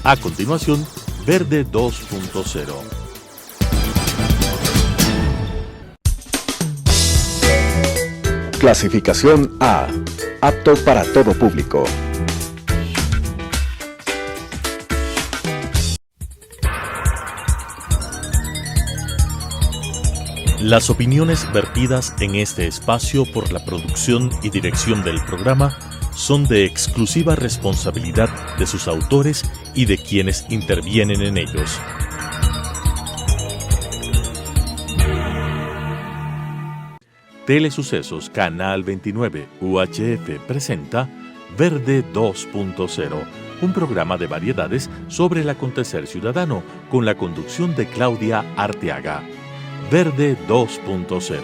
A continuación, Verde 2.0. Clasificación A. Apto para todo público. Las opiniones vertidas en este espacio por la producción y dirección del programa son de exclusiva responsabilidad de sus autores y de quienes intervienen en ellos. Telesucesos Canal 29 UHF presenta Verde 2.0, un programa de variedades sobre el acontecer ciudadano con la conducción de Claudia Arteaga. Verde 2.0.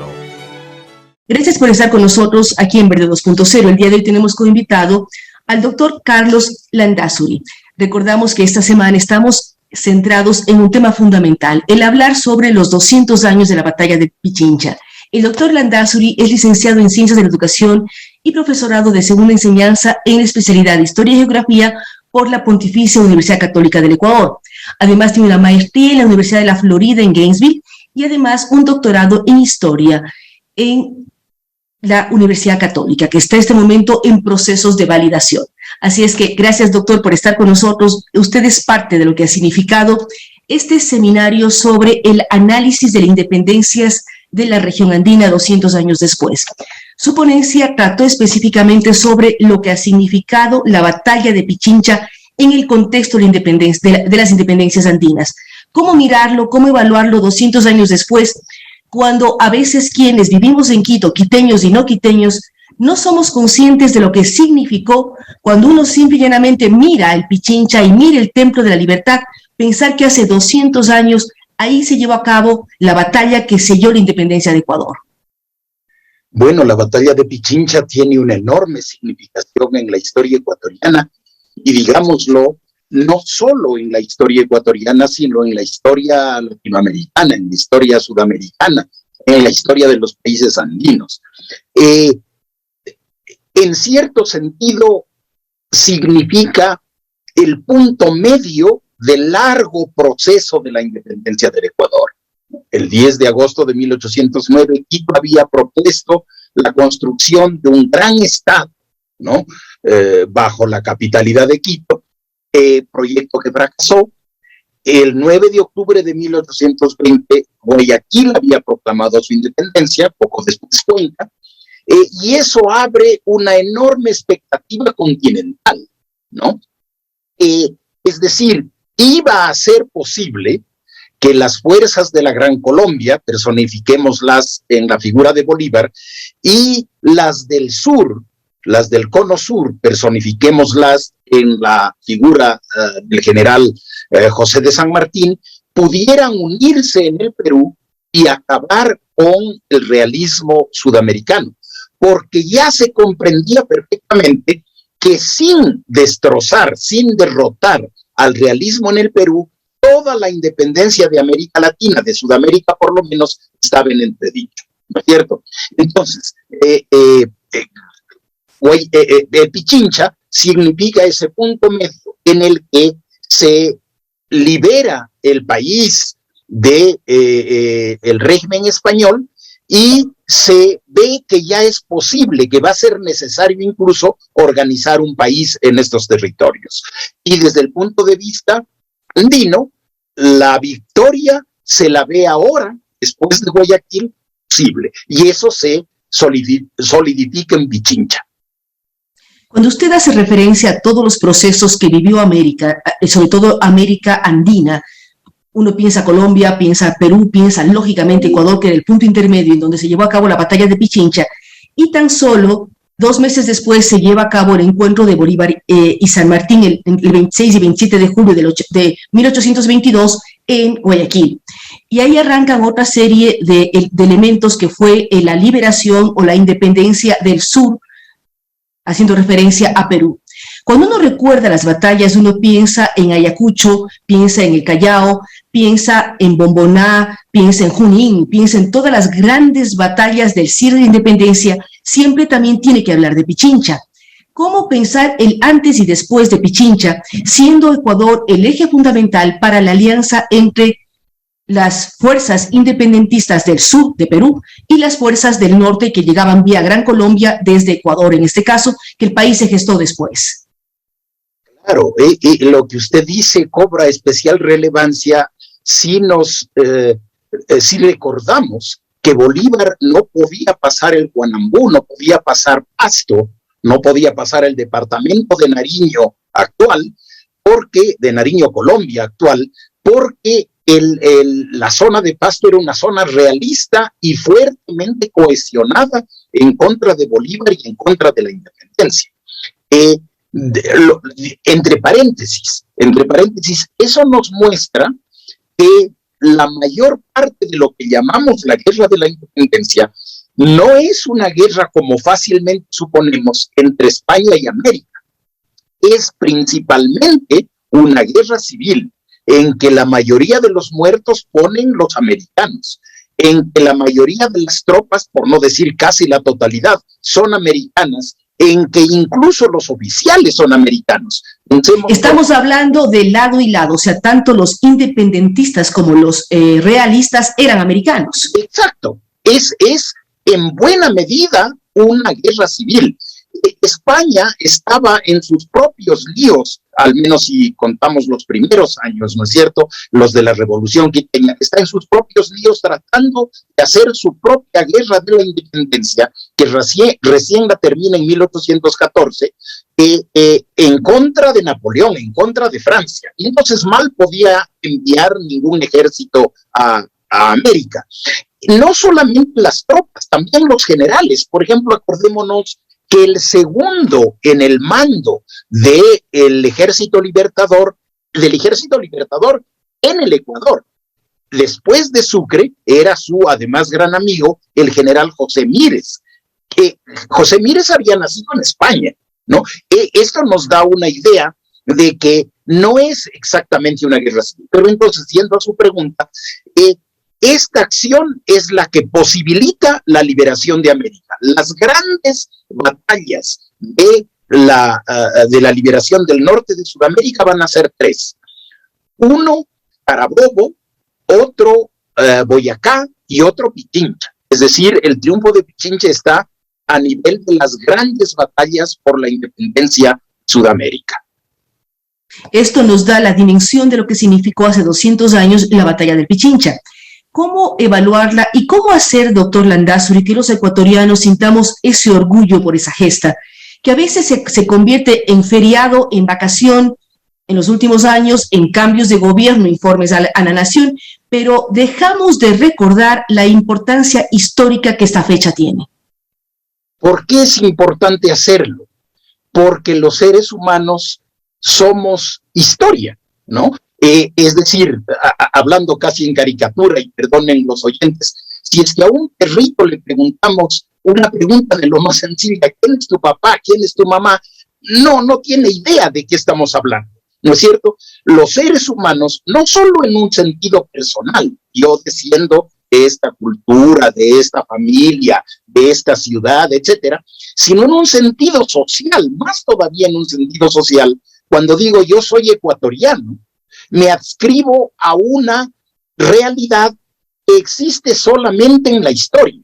Gracias por estar con nosotros aquí en Verde 2.0. El día de hoy tenemos como invitado al doctor Carlos Landázuri. Recordamos que esta semana estamos centrados en un tema fundamental, el hablar sobre los 200 años de la batalla de Pichincha. El doctor Landázuri es licenciado en Ciencias de la Educación y profesorado de segunda enseñanza en la especialidad de Historia y Geografía por la Pontificia Universidad Católica del Ecuador. Además tiene una maestría en la Universidad de la Florida en Gainesville y además un doctorado en Historia en la Universidad Católica, que está en este momento en procesos de validación. Así es que gracias, doctor, por estar con nosotros. Usted es parte de lo que ha significado este seminario sobre el análisis de las independencias de la región andina 200 años después. Su ponencia trató específicamente sobre lo que ha significado la batalla de Pichincha en el contexto de, la independencia, de las independencias andinas. ¿Cómo mirarlo, cómo evaluarlo 200 años después, cuando a veces quienes vivimos en Quito, quiteños y no quiteños, no somos conscientes de lo que significó cuando uno simple y llanamente mira el Pichincha y mira el Templo de la Libertad, pensar que hace 200 años ahí se llevó a cabo la batalla que selló la independencia de Ecuador? Bueno, la batalla de Pichincha tiene una enorme significación en la historia ecuatoriana y, digámoslo, no solo en la historia ecuatoriana, sino en la historia latinoamericana, en la historia sudamericana, en la historia de los países andinos. En cierto sentido, significa el punto medio del largo proceso de la independencia del Ecuador. El 10 de agosto de 1809, Quito había propuesto la construcción de un gran estado, ¿no? Bajo la capitalidad de Quito, proyecto que fracasó. El 9 de octubre de 1820, Guayaquil había proclamado su independencia, poco después Cuenca, y eso abre una enorme expectativa continental, ¿no? Es decir, iba a ser posible que las fuerzas de la Gran Colombia, personifiquémoslas en la figura de Bolívar, y las del sur, las del cono sur, personifiquémoslas en la figura del general José de San Martín, pudieran unirse en el Perú y acabar con el realismo sudamericano, porque ya se comprendía perfectamente que sin destrozar, sin derrotar al realismo en el Perú, toda la independencia de América Latina, de Sudamérica por lo menos, estaba en entredicho, ¿no es cierto? Entonces, Pichincha significa ese punto medio en el que se libera el país de el régimen español y se ve que ya es posible, que va a ser necesario incluso organizar un país en estos territorios. Y desde el punto de vista andino, la victoria se la ve ahora, después de Guayaquil, posible. Y eso se solidifica en Pichincha. Cuando usted hace referencia a todos los procesos que vivió América, sobre todo América andina, uno piensa Colombia, piensa Perú, piensa lógicamente Ecuador, que era el punto intermedio en donde se llevó a cabo la batalla de Pichincha, y tan solo 2 meses después se lleva a cabo el encuentro de Bolívar y San Martín el 26 y 27 de julio de 1822 en Guayaquil. Y ahí arrancan otra serie de elementos que fue la liberación o la independencia del sur, haciendo referencia a Perú. Cuando uno recuerda las batallas, uno piensa en Ayacucho, piensa en el Callao, piensa en Bomboná, piensa en Junín, piensa en todas las grandes batallas del cierre de independencia, siempre también tiene que hablar de Pichincha. ¿Cómo pensar el antes y después de Pichincha, siendo Ecuador el eje fundamental para la alianza entre las fuerzas independentistas del sur de Perú y las fuerzas del norte que llegaban vía Gran Colombia desde Ecuador, en este caso, que el país se gestó después? Claro, lo que usted dice cobra especial relevancia si si recordamos que Bolívar no podía pasar el Guanambú, no podía pasar Pasto, no podía pasar el departamento de Nariño actual, de Nariño, Colombia actual, porque la zona de Pasto era una zona realista y fuertemente cohesionada en contra de Bolívar y en contra de la independencia. Entre paréntesis, eso nos muestra que la mayor parte de lo que llamamos la guerra de la independencia no es una guerra como fácilmente suponemos entre España y América. Es principalmente una guerra civil en que la mayoría de los muertos ponen los americanos, en que la mayoría de las tropas, por no decir casi la totalidad, son americanas, en que incluso los oficiales son americanos. Estamos hablando de lado y lado, o sea, tanto los independentistas como los realistas eran americanos. Exacto, es en buena medida una guerra civil. España estaba en sus propios líos, al menos si contamos los primeros años, ¿no es cierto? Los de la Revolución Quiteña, está en sus propios líos tratando de hacer su propia guerra de la independencia, que recién la termina en 1814, en contra de Napoleón, en contra de Francia. Y entonces mal podía enviar ningún ejército a América. No solamente las tropas, también los generales. Por ejemplo, acordémonos que el segundo en el mando del ejército libertador en el Ecuador, después de Sucre, era su además gran amigo, el general José Mírez, que José Mírez había nacido en España, ¿no? Esto nos da una idea de que no es exactamente una guerra civil. Pero entonces, yendo a su pregunta, esta acción es la que posibilita la liberación de América. Las grandes batallas de la liberación del norte de Sudamérica van a ser tres. Uno, Carabobo, otro, Boyacá y otro, Pichincha. Es decir, el triunfo de Pichincha está a nivel de las grandes batallas por la independencia de Sudamérica. Esto nos da la dimensión de lo que significó hace 200 años la batalla del Pichincha. ¿Cómo evaluarla y cómo hacer, doctor Landázuri, que los ecuatorianos sintamos ese orgullo por esa gesta, que a veces se convierte en feriado, en vacación, en los últimos años, en cambios de gobierno, informes a la nación, pero dejamos de recordar la importancia histórica que esta fecha tiene? ¿Por qué es importante hacerlo? Porque los seres humanos somos historia, ¿no? Es decir, hablando casi en caricatura, y perdonen los oyentes, si es que a un perrito le preguntamos una pregunta de lo más sencilla, ¿quién es tu papá? ¿Quién es tu mamá? No tiene idea de qué estamos hablando, ¿no es cierto? Los seres humanos, no solo en un sentido personal, yo desciendo de esta cultura, de esta familia, de esta ciudad, etcétera, sino en un sentido social, más todavía en un sentido social, cuando digo yo soy ecuatoriano, me adscribo a una realidad que existe solamente en la historia,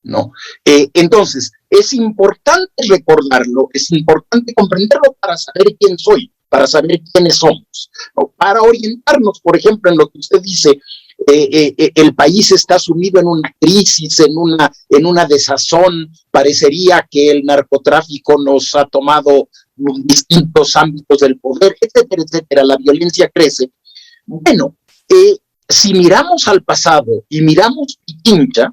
¿no? Entonces, es importante recordarlo, es importante comprenderlo para saber quién soy, para saber quiénes somos, ¿no? Para orientarnos, por ejemplo, en lo que usted dice, el país está sumido en una crisis, en una desazón, parecería que el narcotráfico nos ha tomado distintos ámbitos del poder, etcétera, etcétera, la violencia crece. Bueno, si miramos al pasado y miramos Pichincha,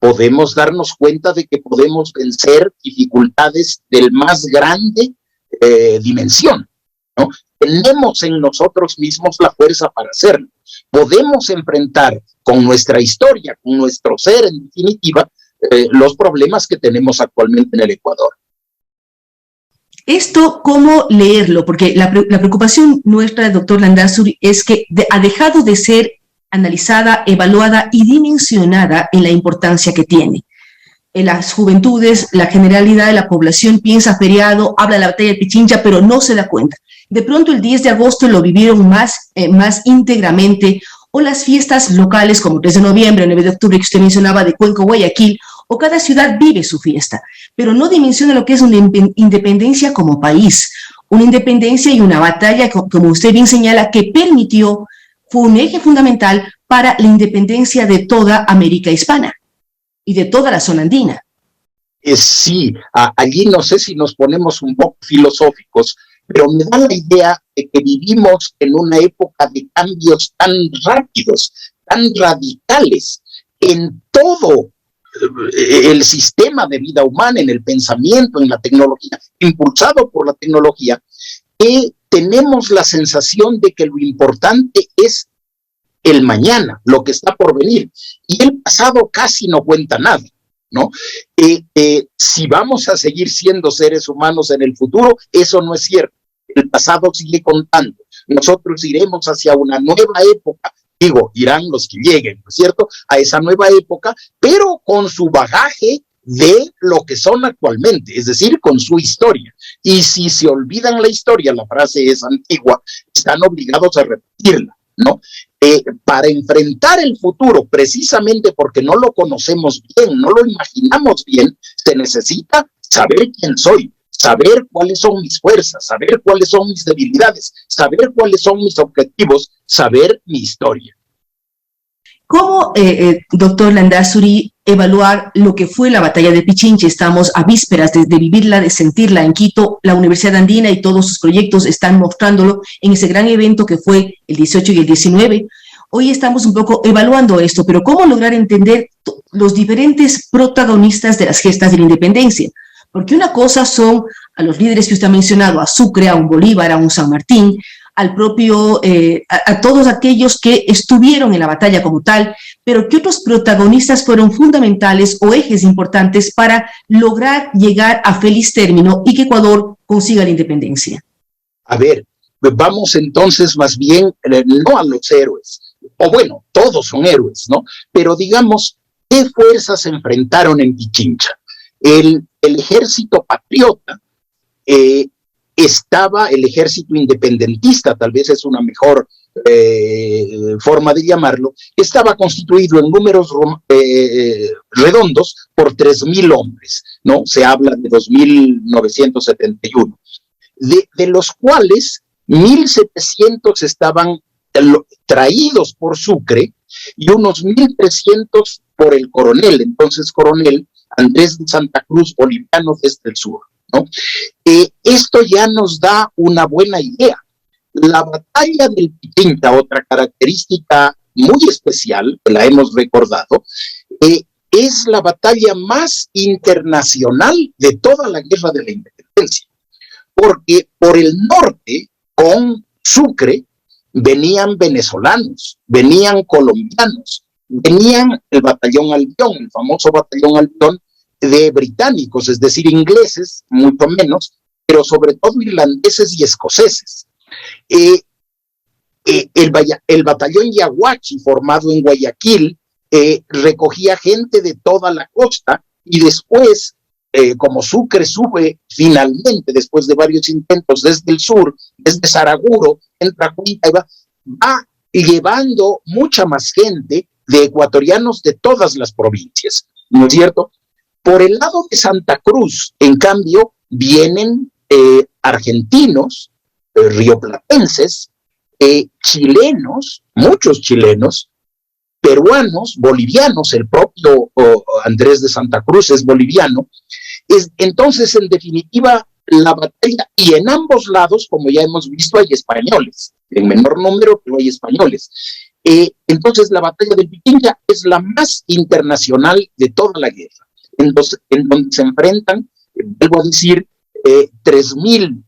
podemos darnos cuenta de que podemos vencer dificultades del más grande dimensión, ¿no? Tenemos en nosotros mismos la fuerza para hacerlo. Podemos enfrentar con nuestra historia, con nuestro ser, en definitiva, los problemas que tenemos actualmente en el Ecuador. Esto, ¿cómo leerlo? Porque la preocupación nuestra, doctor Landázuri, es que ha dejado de ser analizada, evaluada y dimensionada en la importancia que tiene. las juventudes, la generalidad de la población piensa feriado, habla de la batalla de Pichincha, pero no se da cuenta. De pronto el 10 de agosto lo vivieron más íntegramente, o las fiestas locales como 3 de noviembre, 9 de octubre que usted mencionaba de Cuenca, Guayaquil, o cada ciudad vive su fiesta, pero no dimensiona lo que es una independencia como país, una independencia y una batalla, como usted bien señala, que permitió, fue un eje fundamental para la independencia de toda América hispana y de toda la zona andina. Sí, allí no sé si nos ponemos un poco filosóficos, pero me da la idea de que vivimos en una época de cambios tan rápidos, tan radicales, en todo el sistema de vida humana, en el pensamiento, en la tecnología, impulsado por la tecnología, que tenemos la sensación de que lo importante es el mañana, lo que está por venir, y el pasado casi no cuenta nada, ¿no? Si vamos a seguir siendo seres humanos en el futuro, eso no es cierto. El pasado sigue contando. Nosotros iremos hacia una nueva época, irán los que lleguen, ¿no es cierto?, a esa nueva época, pero con su bagaje de lo que son actualmente, es decir, con su historia. Y si se olvidan la historia, la frase es antigua, están obligados a repetirla, ¿no? Para enfrentar el futuro, precisamente porque no lo conocemos bien, no lo imaginamos bien, se necesita saber quién soy, saber cuáles son mis fuerzas, saber cuáles son mis debilidades, saber cuáles son mis objetivos, saber mi historia. ¿Cómo, doctor Landázuri, evaluar lo que fue la batalla de Pichincha? Estamos a vísperas de vivirla, de sentirla en Quito. La Universidad Andina y todos sus proyectos están mostrándolo en ese gran evento que fue el 18 y el 19. Hoy estamos un poco evaluando esto, pero ¿cómo lograr entender los diferentes protagonistas de las gestas de la independencia? Porque una cosa son a los líderes que usted ha mencionado, a Sucre, a un Bolívar, a un San Martín, al propio, a todos aquellos que estuvieron en la batalla como tal, pero ¿qué otros protagonistas fueron fundamentales o ejes importantes para lograr llegar a feliz término y que Ecuador consiga la independencia? A ver, vamos entonces más bien, no a los héroes, o bueno, todos son héroes, ¿no? Pero digamos, ¿qué fuerzas se enfrentaron en Pichincha? El ejército patriota, estaba el ejército independentista, tal vez es una mejor forma de llamarlo, estaba constituido en números redondos por 3,000 hombres, ¿no? Se habla de 2,971, de los cuales 1,700 estaban traídos por Sucre y unos 1,300 por el coronel, entonces coronel Andrés de Santa Cruz, boliviano desde el sur, ¿no? Esto ya nos da una buena idea. La batalla del Pichincha, otra característica muy especial, que la hemos recordado, es la batalla más internacional de toda la guerra de la independencia, porque por el norte, con Sucre, venían venezolanos, venían colombianos, venían el batallón Albión, el famoso batallón Albión de británicos, es decir, ingleses, mucho menos, pero sobre todo irlandeses y escoceses. El batallón Yaguachi, formado en Guayaquil, recogía gente de toda la costa y después, como Sucre sube finalmente, después de varios intentos desde el sur, desde Saraguro, entra Cuenca y va llevando mucha más gente de ecuatorianos de todas las provincias, ¿no es cierto? Por el lado de Santa Cruz, en cambio, vienen argentinos, rioplatenses, chilenos, muchos chilenos, peruanos, bolivianos, el propio Andrés de Santa Cruz es boliviano. Entonces, en definitiva, la batalla, y en ambos lados, como ya hemos visto, hay españoles, en menor número, pero hay españoles. Entonces, la batalla del Pichincha es la más internacional de toda la guerra, en donde se enfrentan, vuelvo a decir, 3,000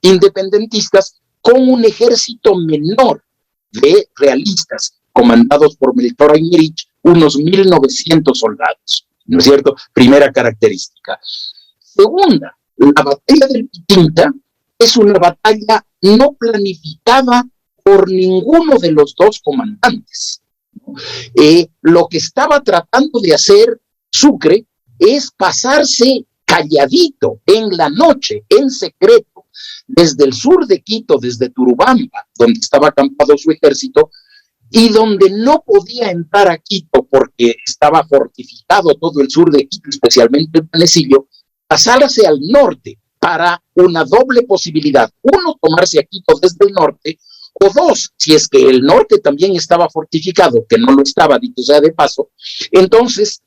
independentistas con un ejército menor de realistas, comandados por Melchor Aymerich, unos 1,900 soldados, ¿no es cierto? Primera característica. Segunda, la batalla del Pichincha es una batalla no planificada por ninguno de los dos comandantes. Lo que estaba tratando de hacer Sucre es pasarse calladito en la noche, en secreto, desde el sur de Quito, desde Turubamba, donde estaba acampado su ejército, y donde no podía entrar a Quito porque estaba fortificado todo el sur de Quito, especialmente el Panecillo, pasarse al norte para una doble posibilidad. Uno, tomarse a Quito desde el norte, o dos, si es que el norte también estaba fortificado, que no lo estaba, dicho sea de paso, entonces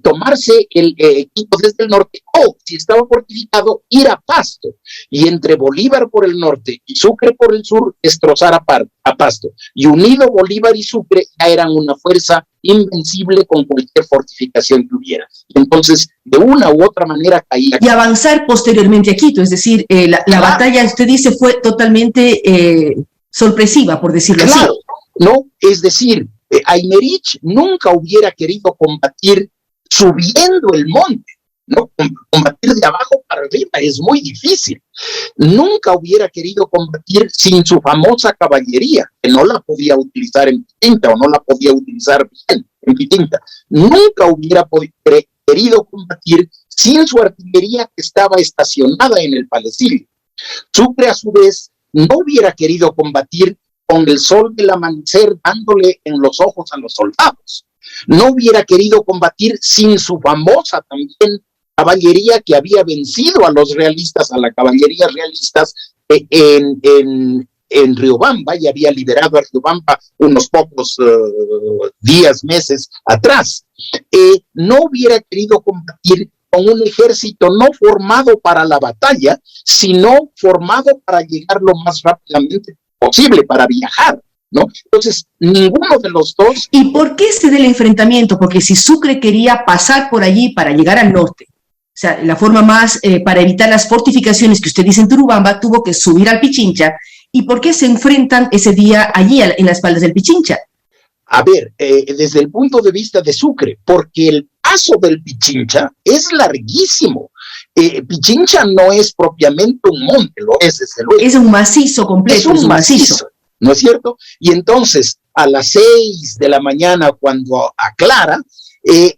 tomarse el Quito desde el norte, o si estaba fortificado, ir a Pasto, y entre Bolívar por el norte y Sucre por el sur, destrozar a Pasto, y unido Bolívar y Sucre ya eran una fuerza invencible con cualquier fortificación que hubiera. Entonces, de una u otra manera caía. Y avanzar posteriormente a Quito, es decir, la batalla, usted dice, fue totalmente sorpresiva, por decirlo así. No, es decir, Aymerich nunca hubiera querido combatir subiendo el monte, ¿no? Combatir de abajo para arriba es muy difícil. Nunca hubiera querido combatir sin su famosa caballería, que no la podía utilizar en Pichincha o no la podía utilizar bien en Pichincha. Nunca hubiera querido combatir sin su artillería que estaba estacionada en el Panecillo. Sucre, a su vez, no hubiera querido combatir con el sol del amanecer dándole en los ojos a los soldados. No hubiera querido combatir sin su famosa también caballería que había vencido a los realistas, a la caballería realistas en Riobamba, y había liberado a Riobamba unos pocos días, meses atrás. No hubiera querido combatir con un ejército no formado para la batalla, sino formado para llegar lo más rápidamente posible, para viajar, ¿no? Entonces, ninguno de los dos. ¿Y por qué se da el enfrentamiento? Porque si Sucre quería pasar por allí para llegar al norte, o sea, la forma más, para evitar las fortificaciones que usted dice en Turubamba, tuvo que subir al Pichincha. ¿Y por qué se enfrentan ese día allí en las faldas del Pichincha? A ver, desde el punto de vista de Sucre, porque el paso del Pichincha es larguísimo. Pichincha no es propiamente un monte, lo es desde luego. Es un macizo completo. Es un macizo, ¿no es cierto? Y entonces, a las 6 de la mañana, cuando aclara,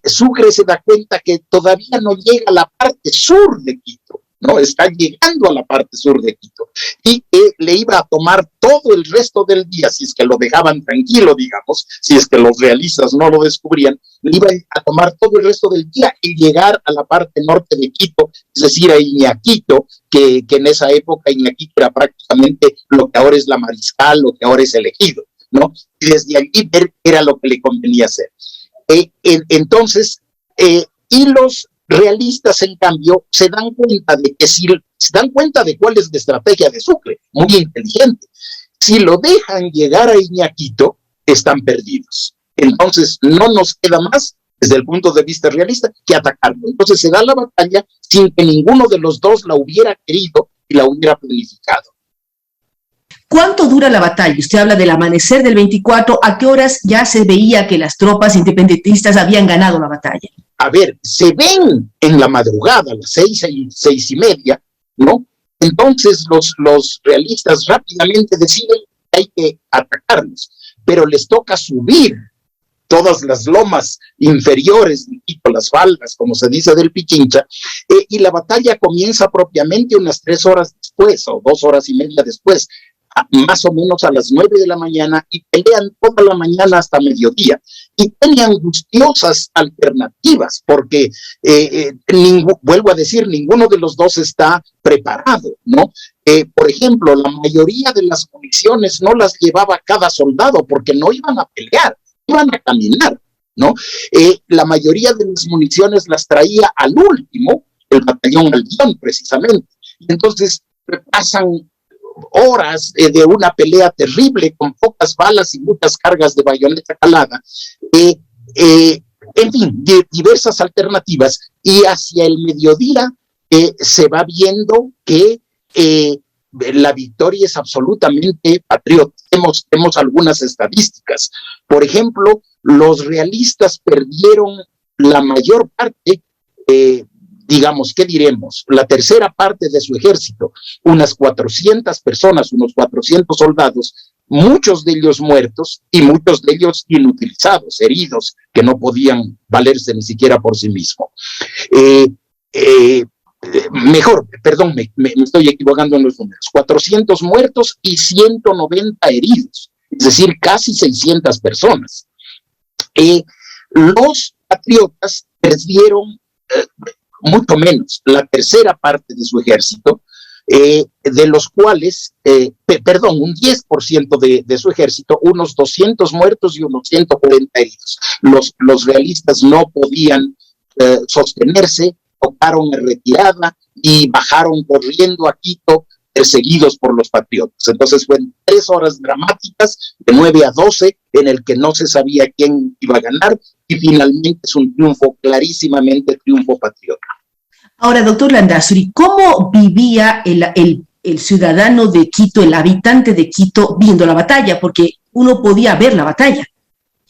Sucre se da cuenta que todavía no llega a la parte sur de Quito, ¿no? Está llegando a la parte sur de Quito, y le iba a tomar todo el resto del día, si es que lo dejaban tranquilo, digamos, si es que los realistas no lo descubrían, le iba a tomar todo el resto del día y llegar a la parte norte de Quito, es decir, a Iñaquito, que en esa época Iñaquito era prácticamente lo que ahora es la Mariscal, lo que ahora es el Ejido, ¿no? Y desde allí ver qué era lo que le convenía hacer. Entonces, y los realistas, en cambio, se dan cuenta de cuál es la estrategia de Sucre, muy inteligente. Si lo dejan llegar a Iñaquito, están perdidos. Entonces, no nos queda más, desde el punto de vista realista, que atacarlo. Entonces, se da la batalla sin que ninguno de los dos la hubiera querido y la hubiera planificado. ¿Cuánto dura la batalla? Usted habla del amanecer del 24. ¿A qué horas ya se veía que las tropas independentistas habían ganado la batalla? A ver, se ven en la madrugada, a las 6:30, ¿no? Entonces los realistas rápidamente deciden que hay que atacarlos, pero les toca subir todas las lomas inferiores de Quito, las faldas, como se dice, del Pichincha, y la batalla comienza propiamente unas 3 horas después, o 2 horas y media después, más o menos a las 9 de la mañana, y pelean toda la mañana hasta mediodía, y tienen angustiosas alternativas, porque, vuelvo a decir, ninguno de los dos está preparado, ¿no? Por ejemplo, la mayoría de las municiones no las llevaba cada soldado, porque no iban a pelear, iban a caminar, ¿no? La mayoría de las municiones las traía al último, el batallón Albión, precisamente, y entonces pasan horas de una pelea terrible con pocas balas y muchas cargas de bayoneta calada, en fin, diversas alternativas, y hacia el mediodía se va viendo que la victoria es absolutamente patriota. Tenemos algunas estadísticas. Por ejemplo, los realistas perdieron la mayor parte, digamos, ¿qué diremos? La tercera parte de su ejército, unas 400 personas, unos 400 soldados, muchos de ellos muertos y muchos de ellos inutilizados, heridos, que no podían valerse ni siquiera por sí mismos. Perdón, me estoy equivocando en los números, 400 muertos y 190 heridos, es decir, casi 600 personas. Los patriotas perdieron mucho menos, la tercera parte de su ejército, de los cuales, un 10% de su ejército, unos 200 muertos y unos 140 heridos. Los realistas no podían sostenerse, tocaron en retirada y bajaron corriendo a Quito, perseguidos por los patriotas. Entonces fueron 3 horas dramáticas, de 9 a 12, en el que no se sabía quién iba a ganar, y finalmente es un triunfo, clarísimamente triunfo patriota. Ahora, doctor Landázuri, ¿cómo vivía el ciudadano de Quito, el habitante de Quito, viendo la batalla? Porque uno podía ver la batalla.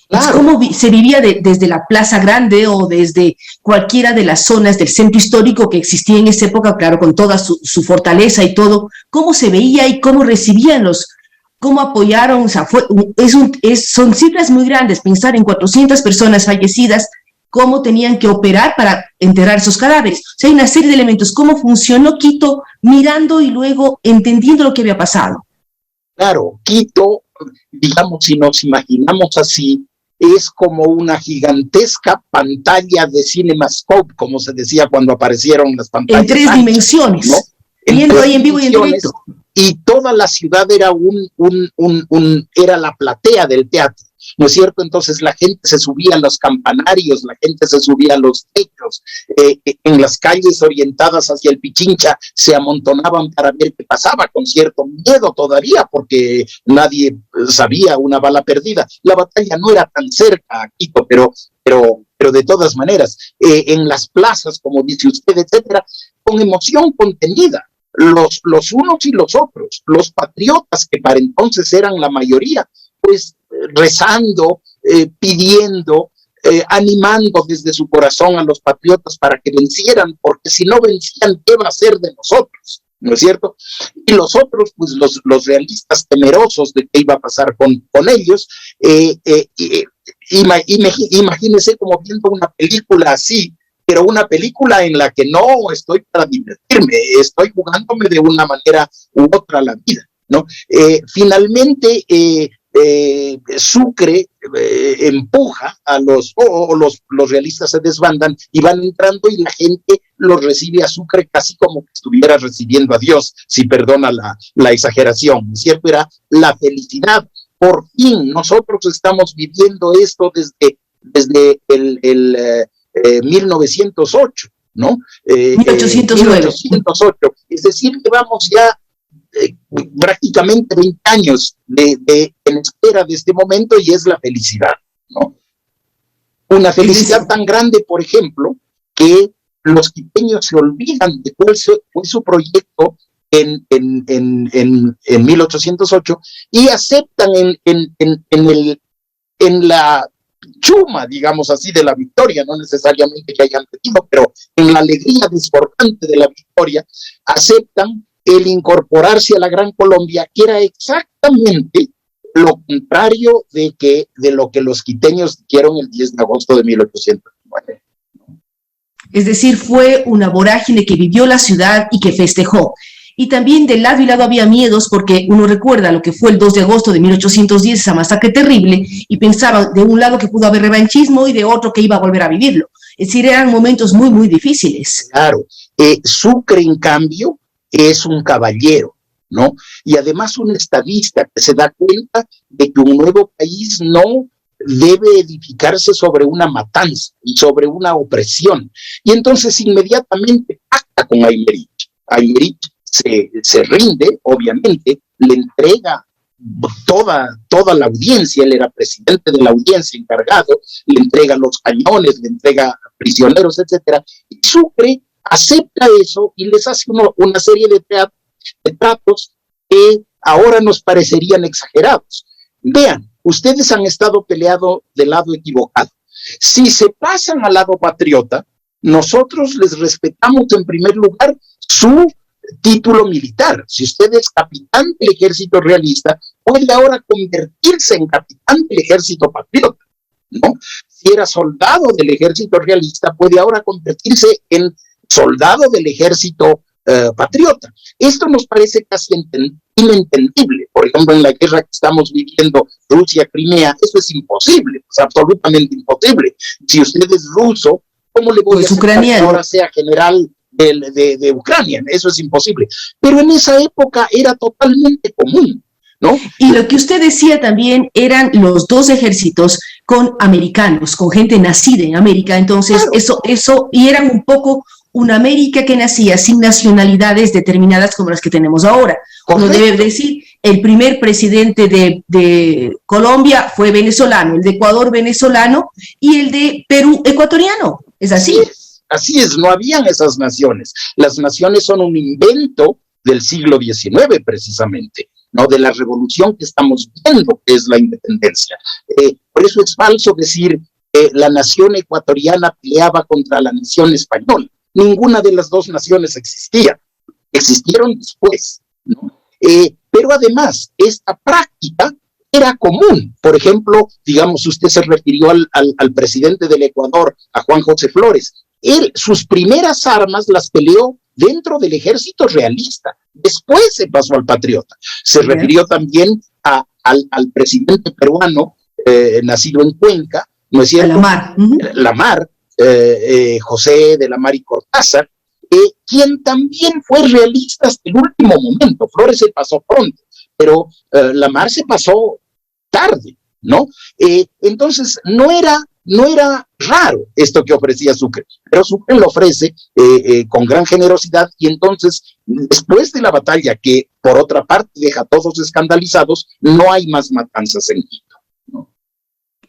Claro. ¿Cómo se vivía desde la Plaza Grande o desde cualquiera de las zonas del centro histórico que existía en esa época, claro, con toda su fortaleza y todo? ¿Cómo se veía y cómo recibían cómo apoyaron? O sea, son cifras muy grandes, pensar en 400 personas fallecidas, cómo tenían que operar para enterrar esos cadáveres. O sea, hay una serie de elementos. ¿Cómo funcionó Quito mirando y luego entendiendo lo que había pasado? Claro, Quito, digamos, si nos imaginamos así, es como una gigantesca pantalla de CinemaScope, como se decía cuando aparecieron las pantallas. En 3 dimensiones, ¿no? Viendo ahí en vivo y en directo. Y toda la ciudad era era la platea del teatro, ¿no es cierto? Entonces la gente se subía a los campanarios, la gente se subía a los techos, en las calles orientadas hacia el Pichincha se amontonaban para ver qué pasaba, con cierto miedo todavía, porque nadie sabía, una bala perdida. La batalla no era tan cerca a Quito, pero de todas maneras, en las plazas, como dice usted, etcétera, con emoción contenida. Los unos y los otros, los patriotas, que para entonces eran la mayoría, pues rezando, pidiendo, animando desde su corazón a los patriotas para que vencieran, porque si no vencían, ¿qué va a ser de nosotros? ¿No es cierto? Y los otros, pues los realistas, temerosos de qué iba a pasar con ellos, imagínense como viendo una película así, pero una película en la que no estoy para divertirme, estoy jugándome de una manera u otra la vida, ¿no? Finalmente, Sucre empuja a los realistas se desbandan y van entrando, y la gente los recibe a Sucre casi como que estuviera recibiendo a Dios, si perdona la exageración, ¿no es cierto? Era la felicidad. Por fin, nosotros estamos viviendo esto desde el 1908, ¿no? 1808. Es decir, que vamos ya prácticamente 20 años en espera de este momento, y es la felicidad, ¿no? Una felicidad tan grande, por ejemplo, que los quiteños se olvidan de cuál fue su proyecto en 1808 y aceptan en la chuma, digamos así, de la victoria, no necesariamente que hayan tenido, pero en la alegría desbordante de la victoria, aceptan el incorporarse a la Gran Colombia, que era exactamente lo contrario de lo que los quiteños dijeron el 10 de agosto de 1809. Es decir, fue una vorágine que vivió la ciudad y que festejó. Y también de lado y lado había miedos, porque uno recuerda lo que fue el 2 de agosto de 1810, esa masacre terrible, y pensaba de un lado que pudo haber revanchismo y de otro que iba a volver a vivirlo. Es decir, eran momentos muy, muy difíciles. Claro. Sucre, en cambio, es un caballero, ¿no? Y además un estadista que se da cuenta de que un nuevo país no debe edificarse sobre una matanza y sobre una opresión. Y entonces inmediatamente pacta con Aymerich. Aymerich se rinde, obviamente, le entrega toda la audiencia, él era presidente de la audiencia encargado, le entrega los cañones, le entrega prisioneros, etcétera, y Sucre acepta eso y les hace una serie de tratos que ahora nos parecerían exagerados. Vean, ustedes han estado peleando del lado equivocado. Si se pasan al lado patriota, nosotros les respetamos en primer lugar su título militar. Si usted es capitán del ejército realista, puede ahora convertirse en capitán del ejército patriota, ¿no? Si era soldado del ejército realista, puede ahora convertirse en soldado del ejército patriota. Esto nos parece casi inentendible. Por ejemplo, en la guerra que estamos viviendo, Rusia-Crimea, eso es imposible, es absolutamente imposible. Si usted es ruso, ¿cómo le voy a aceptar que ahora sea general de Ucrania? Eso es imposible. Pero en esa época era totalmente común, ¿no? Y lo que usted decía también eran los dos ejércitos con americanos, con gente nacida en América. Entonces, claro, eso, y eran un poco una América que nacía sin nacionalidades determinadas como las que tenemos ahora. Uno debe decir, el primer presidente de Colombia fue venezolano, el de Ecuador venezolano y el de Perú ecuatoriano. ¿Es así? Así es, no habían esas naciones. Las naciones son un invento del siglo XIX, precisamente, ¿no? De la revolución que estamos viendo, que es la independencia. Por eso es falso decir que la nación ecuatoriana peleaba contra la nación española. Ninguna de las dos naciones existía. Existieron después, ¿no? Pero además, esta práctica era común. Por ejemplo, digamos, usted se refirió al presidente del Ecuador, a Juan José Flores. Él, sus primeras armas las peleó dentro del ejército realista. Después se pasó al patriota. Se refirió también al presidente peruano, nacido en Cuenca, ¿no es cierto? Lamar, José de la Mar y Cortázar, quien también fue realista hasta el último momento. Flores se pasó pronto, pero Lamar se pasó tarde, ¿no? Entonces, no era raro esto que ofrecía Sucre, pero Sucre lo ofrece con gran generosidad, y entonces, después de la batalla, que por otra parte deja a todos escandalizados, no hay más matanzas en Quito, ¿no?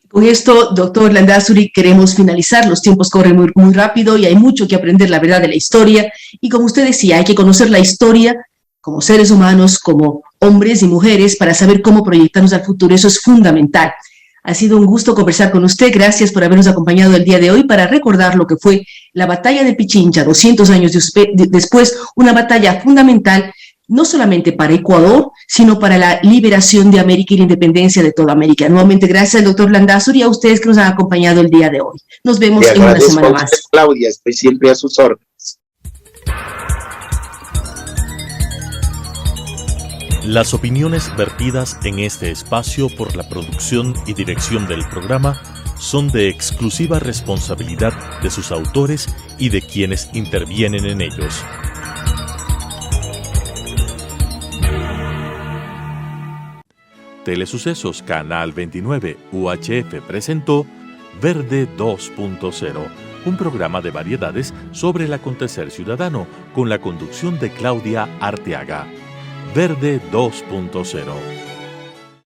Con esto, doctor Landázuri, queremos finalizar. Los tiempos corren muy, muy rápido y hay mucho que aprender, la verdad, de la historia. Y como usted decía, hay que conocer la historia como seres humanos, como hombres y mujeres, para saber cómo proyectarnos al futuro. Eso es fundamental. Ha sido un gusto conversar con usted. Gracias por habernos acompañado el día de hoy para recordar lo que fue la batalla de Pichincha, 200 años después, una batalla fundamental, no solamente para Ecuador, sino para la liberación de América y la independencia de toda América. Nuevamente, gracias al doctor Landázuri y a ustedes que nos han acompañado el día de hoy. Nos vemos en una semana más. Claudia, estoy siempre a sus órdenes. Las opiniones vertidas en este espacio por la producción y dirección del programa son de exclusiva responsabilidad de sus autores y de quienes intervienen en ellos. Telesucesos Canal 29 UHF presentó Verde 2.0, un programa de variedades sobre el acontecer ciudadano con la conducción de Claudia Arteaga. Verde 2.0.